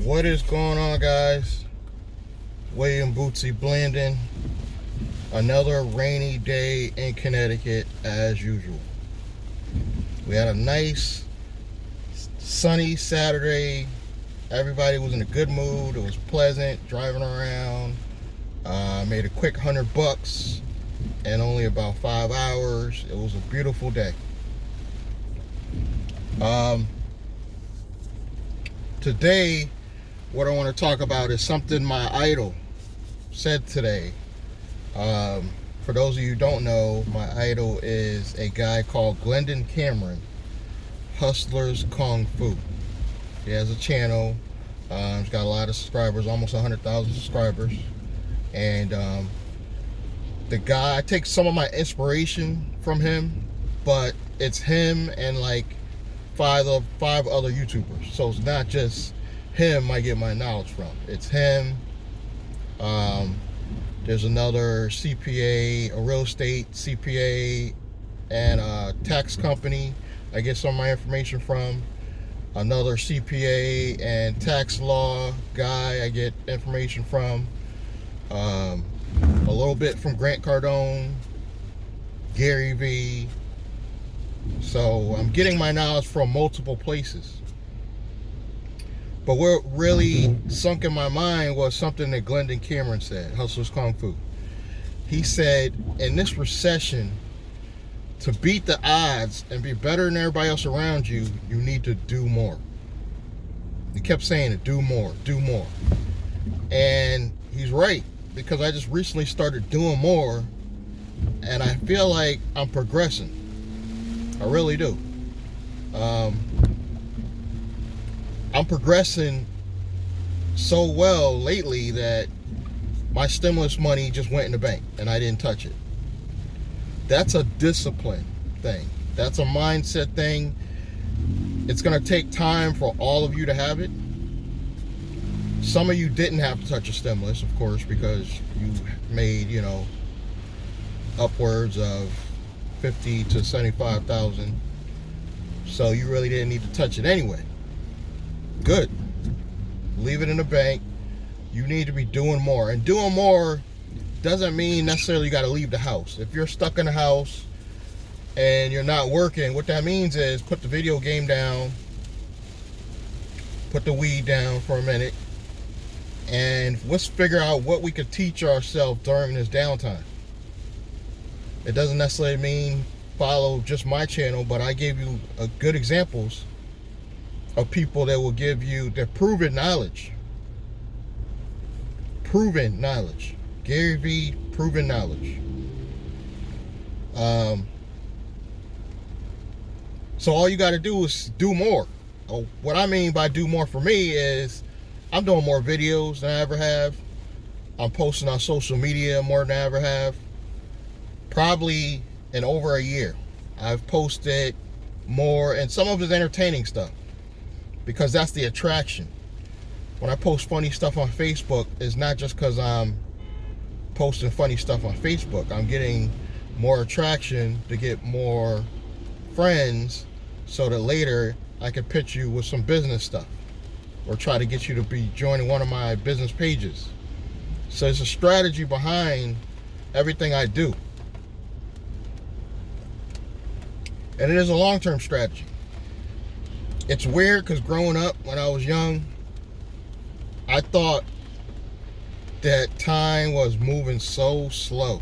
What is going on, guys? William Bootsy Blandon. Another rainy day in Connecticut as usual. We had a nice sunny Saturday. Everybody was in a good mood. It was pleasant driving around. Made a quick $100 in only about 5 hours. It was a beautiful day. Today, what I want to talk about is something my idol said today. For those of you who don't know, my idol is a guy called Glendon Cameron, Hustlers Kung Fu. He has a channel. He's got a lot of subscribers, almost 100,000 subscribers. And the guy, I take some of my inspiration from him, but it's him and like five other YouTubers. So it's not just him I get my knowledge from. It's him. There's another CPA, a real estate CPA, and a tax company I get some of my information from. Another CPA and tax law guy I get information from. A little bit from Grant Cardone, Gary Vee. So I'm getting my knowledge from multiple places. But what really sunk in my mind was something that Glendon Cameron said, Hustlers Kung Fu. He said, in this recession, to beat the odds and be better than everybody else around you, you need to do more. He kept saying it, do more, do more. And he's right, because I just recently started doing more, and I feel like I'm progressing. I really do. I'm progressing so well lately that my stimulus money just went in the bank and I didn't touch it. That's a discipline thing. That's a mindset thing. It's going to take time for all of you to have it. Some of you didn't have to touch a stimulus, of course, because you made, upwards of 50 to 75,000. So you really didn't need to touch it anyway. Good. Leave it in the bank. You need to be doing more. And doing more doesn't mean necessarily you got to leave the house. If you're stuck in the house and you're not working, what that means is put the video game down, put the weed down for a minute, and let's figure out what we could teach ourselves during this downtime. It doesn't necessarily mean follow just my channel, but I gave you good examples of people that will give you their proven knowledge. Proven knowledge. Gary Vee, proven knowledge. So all you got to do is do more. What I mean by do more for me is I'm doing more videos than I ever have. I'm posting on social media more than I ever have. Probably in over a year. I've posted more, and some of it's entertaining stuff, because that's the attraction. When I post funny stuff on Facebook, it's not just because I'm posting funny stuff on Facebook. I'm getting more attraction to get more friends so that later I can pitch you with some business stuff or try to get you to be joining one of my business pages. So it's a strategy behind everything I do. And it is a long-term strategy. It's weird because growing up when I was young, I thought that time was moving so slow.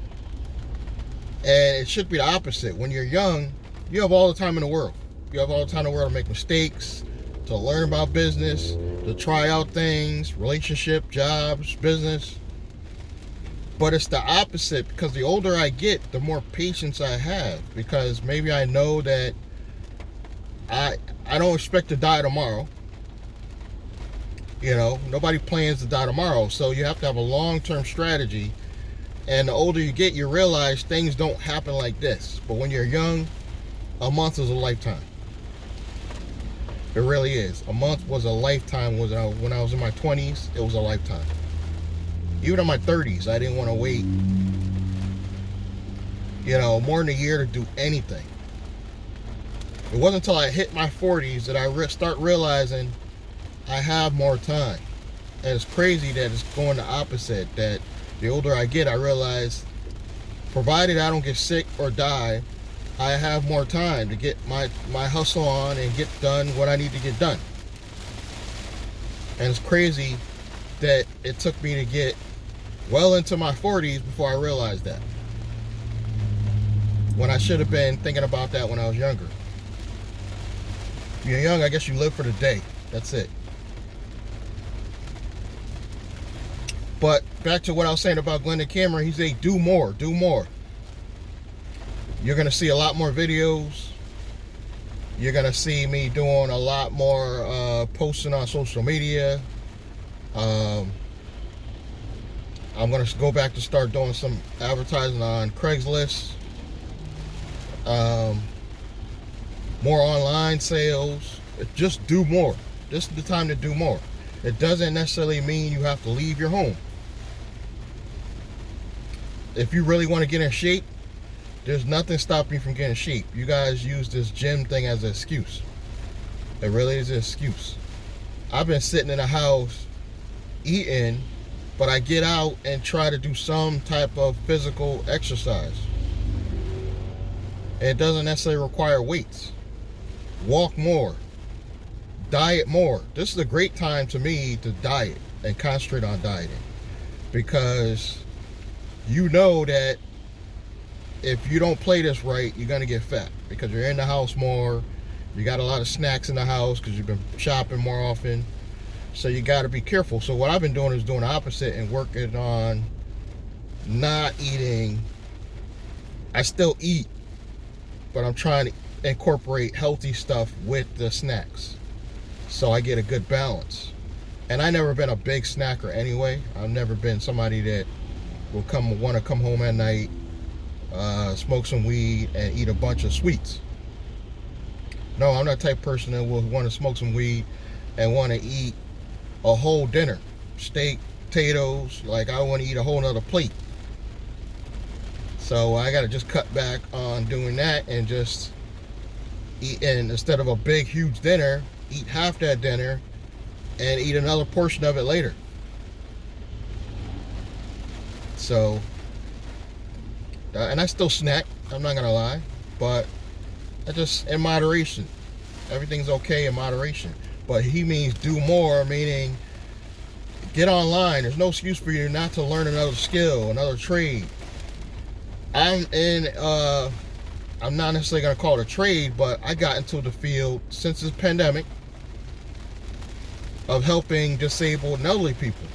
And it should be the opposite. When you're young, you have all the time in the world. You have all the time in the world to make mistakes, to learn about business, to try out things, relationship, jobs, business. But it's the opposite, because the older I get, the more patience I have, because maybe I know that I don't expect to die tomorrow. Nobody plans to die tomorrow. So you have to have a long-term strategy. And the older you get, you realize things don't happen like this. But when you're young, a month is a lifetime. It really is. A month was a lifetime. When I was in my 20s, it was a lifetime. Even in my 30s, I didn't want to wait, more than a year to do anything. It wasn't until I hit my 40s that I start realizing I have more time. And it's crazy that it's going the opposite, that the older I get, I realize, provided I don't get sick or die, I have more time to get my hustle on and get done what I need to get done. And it's crazy that it took me to get well into my 40s before I realized that, when I should have been thinking about that when I was younger. If you're young, I guess you live for the day. That's it. But back to what I was saying about Glendon Cameron, he's a do more, do more. You're going to see a lot more videos. You're going to see me doing a lot more posting on social media. I'm going to go back to start doing some advertising on Craigslist. More online sales. Just do more. This is the time to do more. It doesn't necessarily mean you have to leave your home. If you really want to get in shape, there's nothing stopping you from getting in shape. You guys use this gym thing as an excuse. It really is an excuse. I've been sitting in a house eating, but I get out and try to do some type of physical exercise. It doesn't necessarily require weights. Walk more. Diet more. This is a great time to me to diet and concentrate on dieting, because you know that if you don't play this right, you're going to get fat, because you're in the house more. You got a lot of snacks in the house because you've been shopping more often. So you got to be careful. So what I've been doing is doing the opposite and working on not eating. I still eat, but I'm trying to incorporate healthy stuff with the snacks, so I get a good balance. And I've never been a big snacker anyway. I've never been somebody that will want to come home at night, smoke some weed, and eat a bunch of sweets. No, I'm not the type of person that will want to smoke some weed and want to eat a whole dinner. Steak, potatoes, like I want to eat a whole nother plate. So I got to just cut back on doing that and just eat, and instead of a big, huge dinner, eat half that dinner and eat another portion of it later. So, and I still snack, I'm not gonna lie, but I just, in moderation. Everything's okay in moderation. But he means do more, meaning get online. There's no excuse for you not to learn another skill, another trade. I'm not necessarily gonna call it a trade, but I got into the field since this pandemic of helping disabled and elderly people.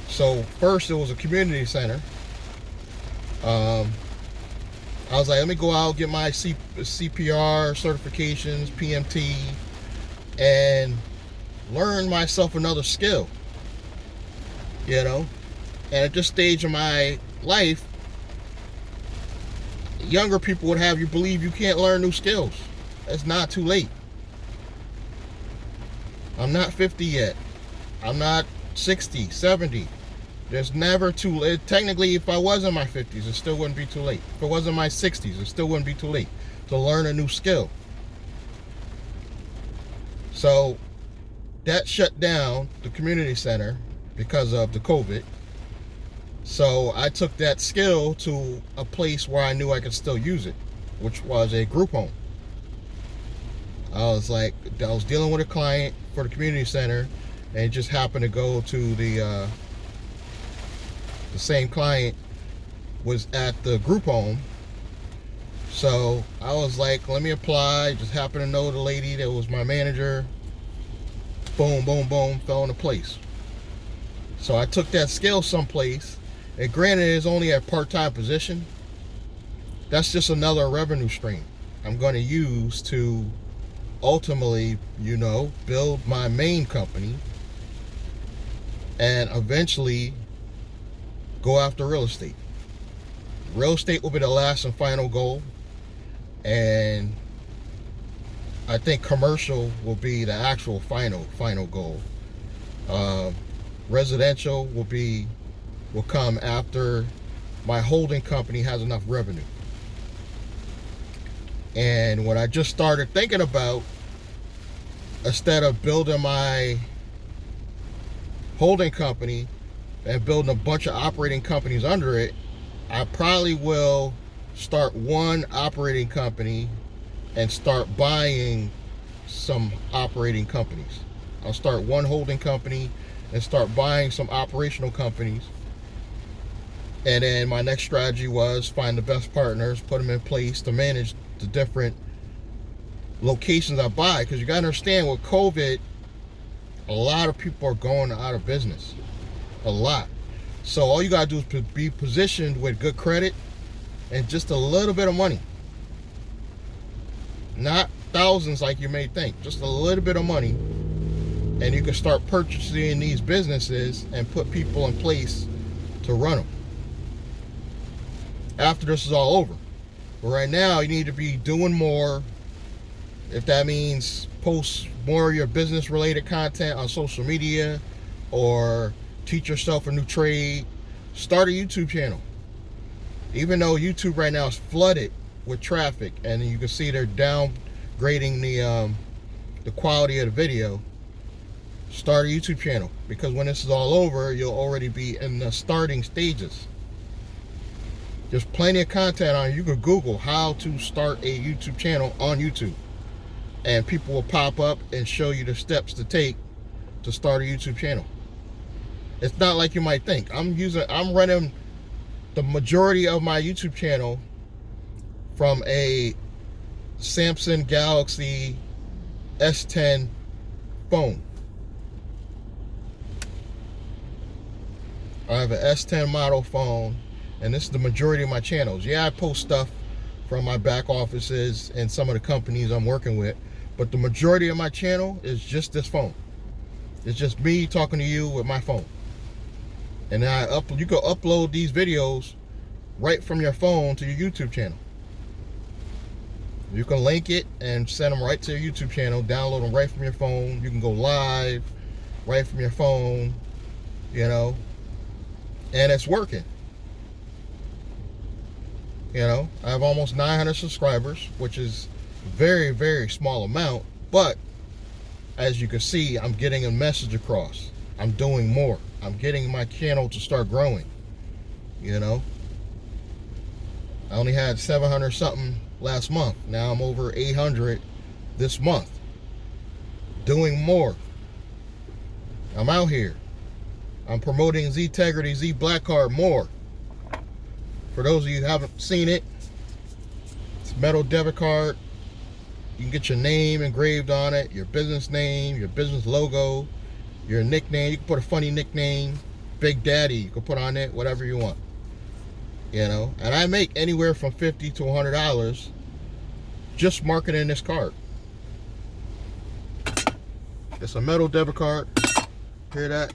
So first it was a community center. I was like, let me go out, get my CPR certifications, PMT, and learn myself another skill. You know? And at this stage of my life, younger people would have you believe you can't learn new skills. It's not too late. I'm not 50 yet. I'm not 60, 70. There's never too late. Technically, if I was in my 50s, it still wouldn't be too late. If it was in my 60s, it still wouldn't be too late to learn a new skill. So that shut down the community center because of the COVID. So I took that skill to a place where I knew I could still use it, which was a group home. I was dealing with a client for the community center, and it just happened to go to the same client was at the group home. So I was like, let me apply. Just happened to know the lady that was my manager. Boom, boom, boom, fell into place. So I took that skill someplace, and granted it's only a part-time position. That's just another revenue stream I'm going to use to ultimately, build my main company and eventually go after real estate. Real estate will be the last and final goal, and I think commercial will be the actual final goal. Residential will come after my holding company has enough revenue. And what I just started thinking about, instead of building my holding company and building a bunch of operating companies under it, I probably will start one operating company and start buying some operating companies. I'll start one holding company and start buying some operational companies. And then my next strategy was find the best partners, put them in place to manage the different locations I buy. Because you got to understand, with COVID, a lot of people are going out of business. A lot. So all you got to do is be positioned with good credit and just a little bit of money. Not thousands like you may think. Just a little bit of money. And you can start purchasing these businesses and put people in place to run them after this is all over. But right now, you need to be doing more. If that means post more of your business related content on social media, or teach yourself a new trade, start a YouTube channel. Even though YouTube right now is flooded with traffic, and you can see they're downgrading the quality of the video, start a YouTube channel, because when this is all over, you'll already be in the starting stages. There's plenty of content on. You can Google how to start a YouTube channel on YouTube, and people will pop up and show you the steps to take to start a YouTube channel. It's not like you might think. I'm running the majority of my YouTube channel from a Samsung Galaxy S10 phone. I have an S10 model phone, and this is the majority of my channels. Yeah, I post stuff from my back offices and some of the companies I'm working with, but the majority of my channel is just this phone. It's just me talking to you with my phone. And then you can upload these videos right from your phone to your YouTube channel. You can link it and send them right to your YouTube channel, download them right from your phone. You can go live right from your phone, and it's working. I have almost 900 subscribers, which is a very, very small amount, but as you can see, I'm getting a message across. I'm doing more. I'm getting my channel to start growing. I only had 700 something last month. Now I'm over 800 this month. Doing more. I'm out here. I'm promoting Ztegrity, Z Black Card more. For those of you who haven't seen it, it's a metal debit card. You can get your name engraved on it, your business name, your business logo, your nickname. You can put a funny nickname, Big Daddy, you can put on it, whatever you want. And I make anywhere from $50 to $100 just marketing this card. It's a metal debit card. Hear that?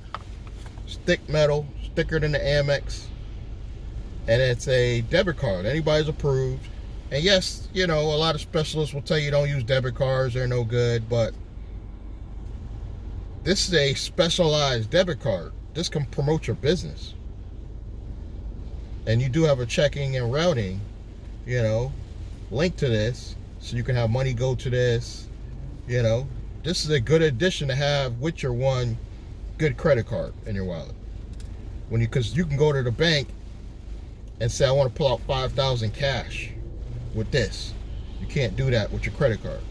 Thick metal, thicker than the Amex. And it's a debit card. Anybody's approved. And yes, a lot of specialists will tell you don't use debit cards, they're no good, but this is a specialized debit card. This can promote your business. And you do have a checking and routing, link to this, so you can have money go to this. This is a good addition to have with your one good credit card in your wallet. Because you can go to the bank and say, I want to pull out $5,000 cash with this. You can't do that with your credit card.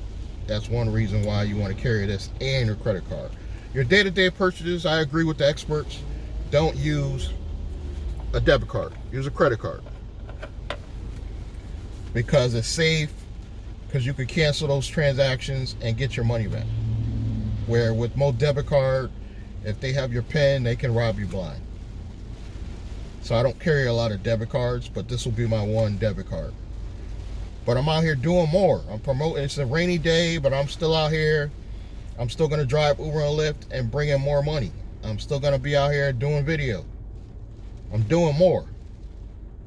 That's one reason why you want to carry this and your credit card. Your day-to-day purchases, I agree with the experts, don't use a debit card. Use a credit card. Because it's safe, because you can cancel those transactions and get your money back. Where with most debit card, if they have your PIN, they can rob you blind. So I don't carry a lot of debit cards, but this will be my one debit card. But I'm out here doing more. I'm promoting. It's a rainy day, but I'm still out here. I'm still going to drive Uber and Lyft and bring in more money. I'm still going to be out here doing video. I'm doing more.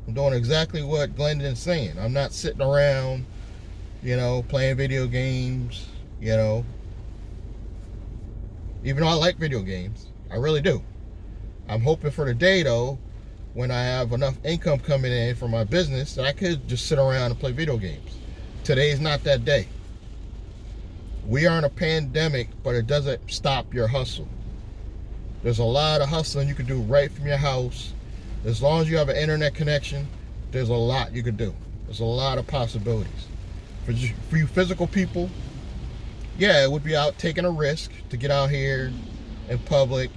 I'm doing exactly what Glendon's saying. I'm not sitting around, playing video games, Even though I like video games, I really do. I'm hoping for the day, though, when I have enough income coming in from my business that I could just sit around and play video games. Today's not that day. We are in a pandemic, but it doesn't stop your hustle. There's a lot of hustling you can do right from your house. As long as you have an internet connection, there's a lot you could do. There's a lot of possibilities. For you physical people, yeah, it would be out taking a risk to get out here in public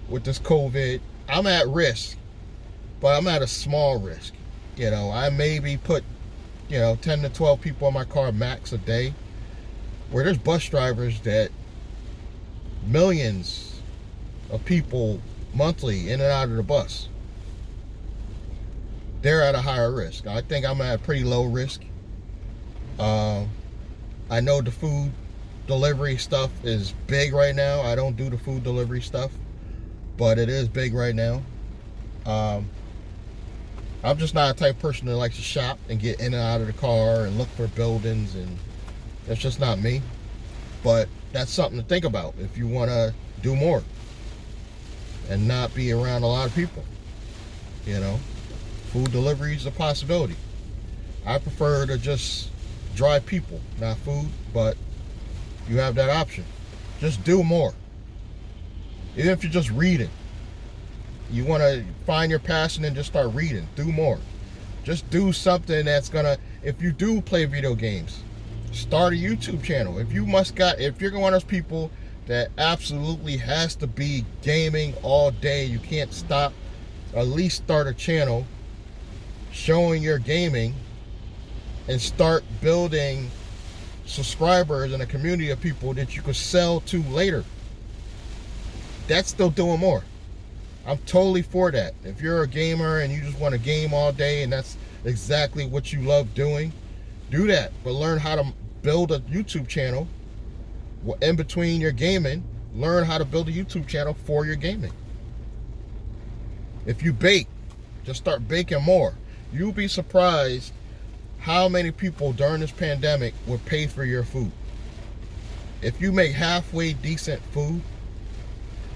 with this COVID. I'm at risk, but I'm at a small risk. You know, I maybe put, 10 to 12 people in my car max a day, where there's bus drivers that millions of people monthly in and out of the bus. They're at a higher risk. I think I'm at a pretty low risk. I know the food delivery stuff is big right now. I don't do the food delivery stuff, but it is big right now. I'm just not a type of person that likes to shop and get in and out of the car and look for buildings, and that's just not me. But that's something to think about if you want to do more and not be around a lot of people. Food delivery is a possibility. I prefer to just drive people, not food, but you have that option. Just do more. Even if you're just reading, you want to find your passion and just start reading. Do more. Just do something that's gonna. If you do play video games, start a YouTube channel. If you're one of those people that absolutely has to be gaming all day, you can't stop, at least start a channel showing your gaming and start building subscribers and a community of people that you could sell to later. That's still doing more. I'm totally for that. If you're a gamer and you just want to game all day and that's exactly what you love doing, do that. But learn how to build a YouTube channel in between your gaming. Learn how to build a YouTube channel for your gaming. If you bake, just start baking more. You'll be surprised how many people during this pandemic would pay for your food. If you make halfway decent food,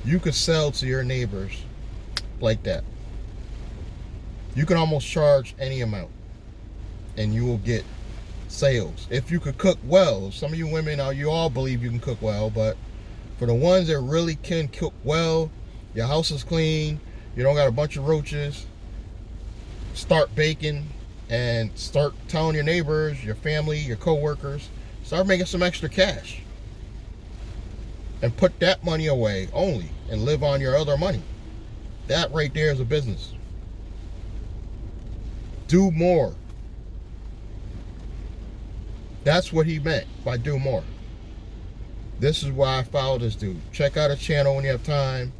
you could sell to your neighbors like that. You can almost charge any amount and you will get sales. If you could cook well, some of you women, you all believe you can cook well, but for the ones that really can cook well, your house is clean, you don't got a bunch of roaches, start baking and start telling your neighbors, your family, your co-workers, start making some extra cash and put that money away only and live on your other money. That right there is a business. Do more. That's what he meant by do more. This is why I follow this dude. Check out his channel when you have time.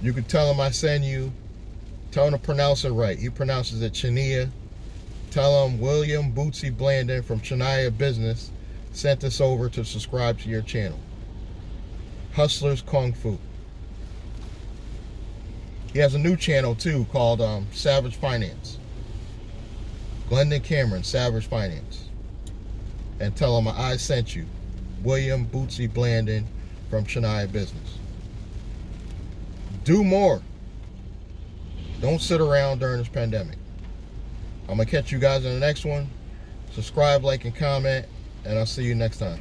You can tell him I send you. Tell him to pronounce it right. He pronounces it Chania. Tell him William Bootsy Blandon from Chania Business sent this over to subscribe to your channel. Hustlers Kung Fu. He has a new channel too called Savage Finance. Glendon Cameron, Savage Finance. And tell him I sent you. William Bootsy Blandon from Chania Business. Do more. Don't sit around during this pandemic. I'm going to catch you guys in the next one. Subscribe, like, and comment, and I'll see you next time.